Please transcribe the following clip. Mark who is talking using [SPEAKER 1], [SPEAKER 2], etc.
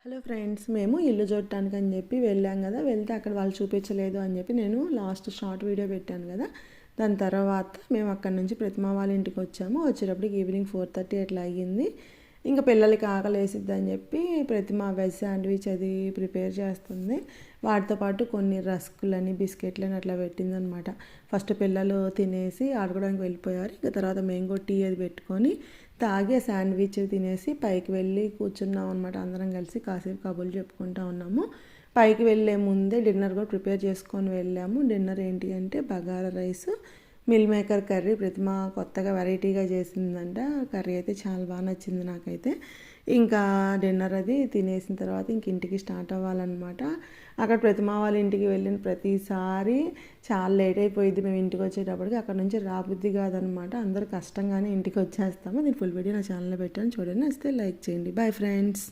[SPEAKER 1] Hello friends, మేము ఇల్లు చూడటానికి అని చెప్పి వెళ్ళాం కదా. వెళ్తే అక్కడ వాళ్ళు చూపించలేదు అని చెప్పి నేను లాస్ట్ షార్ట్ వీడియో పెట్టాను కదా. దాని తర్వాత మేము అక్కడ నుంచి ప్రతిమ వాళ్ళ ఇంటికి వచ్చాము. వచ్చేటప్పటికి ఈవినింగ్ 4:30 అట్లా అయ్యింది. ఇంకా పిల్లలకి ఆకలి వేసిద్ది అని చెప్పి ప్రతిమ వెజ్ శాండ్విచ్ అది ప్రిపేర్ చేస్తుంది. వాటితో పాటు కొన్ని రస్కులని బిస్కెట్లని అట్లా పెట్టిందనమాట. ఫస్ట్ పిల్లలు తినేసి ఆడుకోవడానికి వెళ్ళిపోయారు. ఇంకా తర్వాత మేము కూడా టీ అది పెట్టుకొని తాగి ఆ శాండ్విచ్ తినేసి పైకి వెళ్ళి కూర్చున్నాం అనమాట. అందరం కలిసి కాసేపు కబుర్లు చెప్పుకుంటూ ఉన్నాము. పైకి వెళ్ళే ముందే డిన్నర్ కూడా ప్రిపేర్ చేసుకొని వెళ్ళాము. డిన్నర్ ఏంటి అంటే bagara rice, meal maker curry. Pratima కొత్తగా వెరైటీగా చేసిందంట. కర్రీ అయితే చాలా బాగా నచ్చింది నాకైతే. ఇంకా డిన్నర్ అది తినేసిన తర్వాత ఇంక ఇంటికి స్టార్ట్ అవ్వాలన్నమాట. అక్కడ ప్రతిమ వాళ్ళ ఇంటికి వెళ్ళిన ప్రతిసారి చాలా లేట్ అయిపోయింది. మేము ఇంటికి వచ్చేటప్పటికి అక్కడ నుంచి రాబుద్ది కాదనమాట. అందరూ కష్టంగానే ఇంటికి వచ్చేస్తాము. నేను ఫుల్ వీడియో నా ఛానల్లో పెట్టాను, చూడండి. వస్తే లైక్ చేయండి. Bye friends.